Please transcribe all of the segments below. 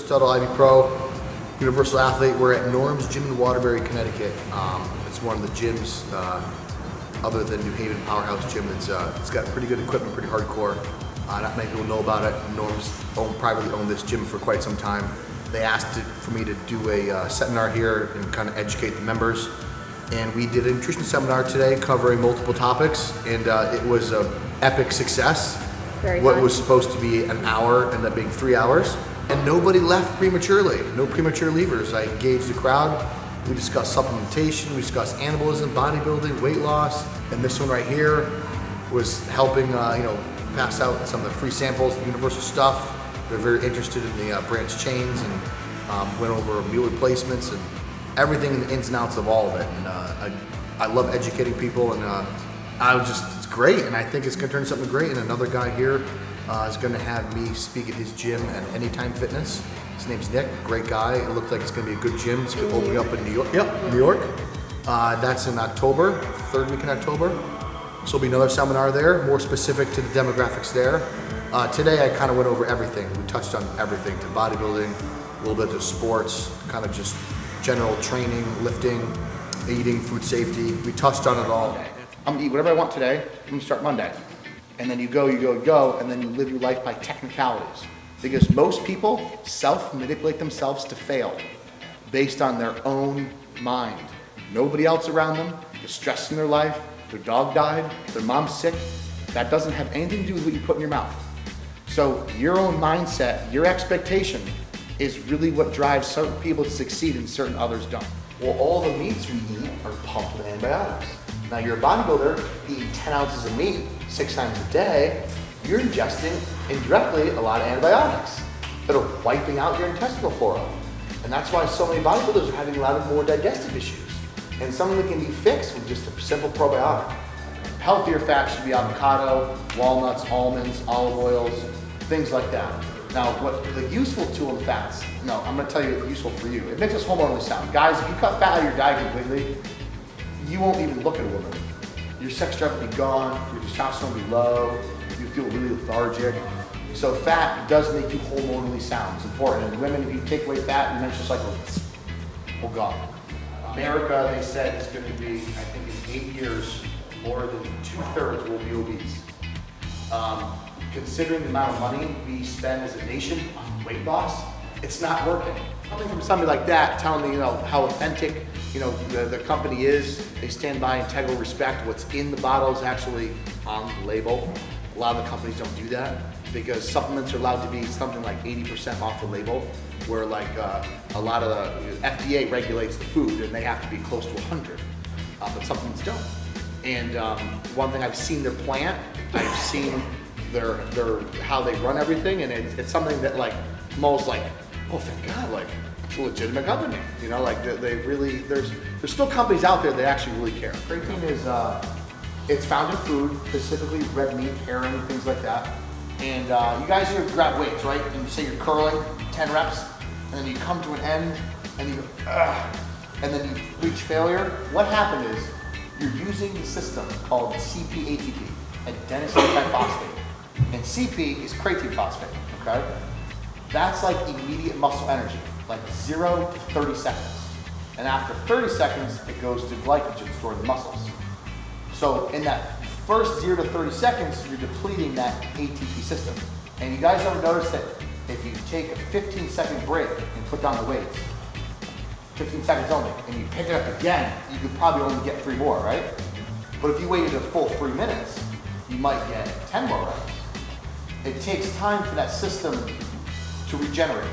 Tuttle, Ivy Pro, Universal Athlete. We're at Norm's Gym in Waterbury, Connecticut. It's one of the gyms, other than New Haven Powerhouse Gym, it's got pretty good equipment, pretty hardcore. Not many people know about it. Norm's privately owned this gym for quite some time. They asked for me to do a seminar here and kind of educate the members. And we did a nutrition seminar today covering multiple topics, and it was an epic success. Very what fun. was supposed to be an hour ended up being 3 hours, and nobody left prematurely. No premature leavers. I engaged the crowd. We discussed supplementation, we discussed anabolism, bodybuilding, weight loss, and this one right here was helping pass out some of the free samples, the universal stuff. They're very interested in the branch chains, and went over meal replacements and everything in the ins and outs of all of it. And I love educating people, and it's great, and I think it's gonna turn into something great. And another guy here is gonna have me speak at his gym at Anytime Fitness. His name's Nick, great guy. It looks like it's gonna be a good gym. It's gonna open up in New York. Yep, New York. That's in October, third week in October. So there'll be another seminar there, more specific to the demographics there. Today I kind of went over everything. We touched on everything, to bodybuilding, a little bit to sports, kind of just general training, lifting, eating, food safety. We touched on it all. I'm gonna eat whatever I want today. I'm gonna start Monday. And then you go, and then you live your life by technicalities. Because most people self-manipulate themselves to fail based on their own mind. Nobody else around them, the stress in their life, their dog died, their mom's sick. That doesn't have anything to do with what you put in your mouth. So your own mindset, your expectation is really what drives certain people to succeed and certain others don't. Well, all the meats we eat are pumped with antibiotics. Now you're a bodybuilder, eating 10 ounces of meat 6 times a day, you're ingesting indirectly a lot of antibiotics that are wiping out your intestinal flora. And that's why so many bodybuilders are having a lot more digestive issues. And some of them can be fixed with just a simple probiotic. Healthier fats should be avocado, walnuts, almonds, olive oils, things like that. Now, what the useful tool in fats, no, I'm gonna tell you what's useful for you. It makes us hormonally sound. Guys, if you cut fat out of your diet completely, you won't even look at a woman. Your sex drive will be gone, your testosterone will be low, you feel really lethargic. So fat does make you hormonally sound. It's important. And women, if you take away fat, your menstrual cycle will go. America, they said, is going to be, I think in 8 years, more than 2/3 will be obese. Considering the amount of money we spend as a nation on weight loss, it's not working. Coming from somebody like that, telling me, how authentic, the company is, they stand by integral respect. What's in the bottle is actually on the label. A lot of the companies don't do that because supplements are allowed to be something like 80% off the label, where like a lot of the FDA regulates the food and they have to be close to 100, but supplements don't. And one thing, I've seen their plant, I've seen their how they run everything, and it's something that like Mo's like, oh thank God, like it's a legitimate company. They really, there's still companies out there that actually really care. Protein is it's found in food, specifically red meat, herring, things like that. And you guys are gonna grab weights, right? And you say you're curling 10 reps, and then you come to an end, and you go, and then you reach failure. What happened is, you're using the system called CP-ATP, adenosine triphosphate. And CP is creatine phosphate, okay? That's like immediate muscle energy, like 0 to 30 seconds. And after 30 seconds, it goes to glycogen stored in the muscles. So in that first 0 to 30 seconds, you're depleting that ATP system. And you guys ever notice that if you take a 15-second break and put down the weights, 15 seconds only, and you pick it up again, you could probably only get 3 more, right? But if you waited a full 3 minutes, you might get 10 more reps. It takes time for that system to regenerate.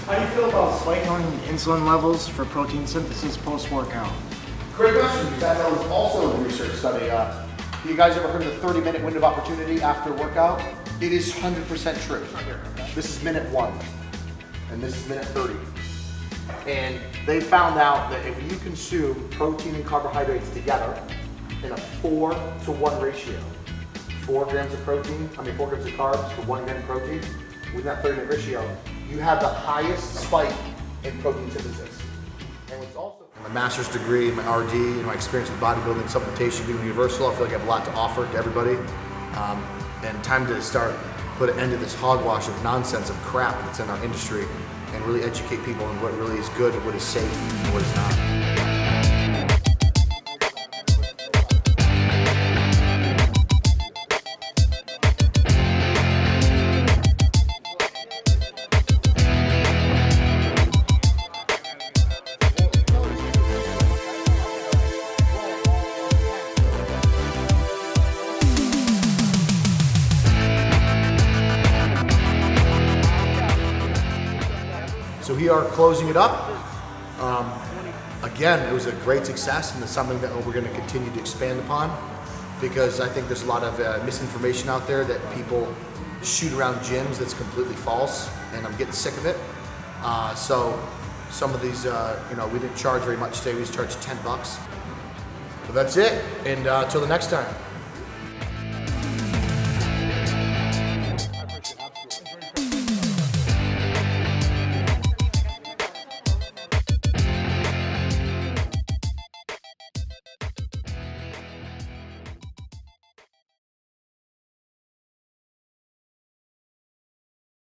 How do you feel about spiking insulin levels for protein synthesis post-workout? Great question, because that was also a research study. You guys ever heard of the 30-minute window of opportunity after a workout? It is 100% true. This is minute 1, and this is minute 30. And they found out that if you consume protein and carbohydrates together in a 4-to-1 ratio, 4 grams of carbs to 1 gram of protein, with that 30-minute ratio, you have the highest spike in protein synthesis. And it's also my master's degree, my RD, and my experience with bodybuilding, supplementation, doing Universal, I feel like I have a lot to offer to everybody. And time to start put an end to this hogwash of nonsense of crap that's in our industry. and really educate people on what really is good and what is safe and what is not. So we are closing it up. Again, it was a great success, and it's something that we're going to continue to expand upon, because I think there's a lot of misinformation out there that people shoot around gyms that's completely false, and I'm getting sick of it. So some of these, we didn't charge very much today. We just charged $10. So that's it, and until the next time.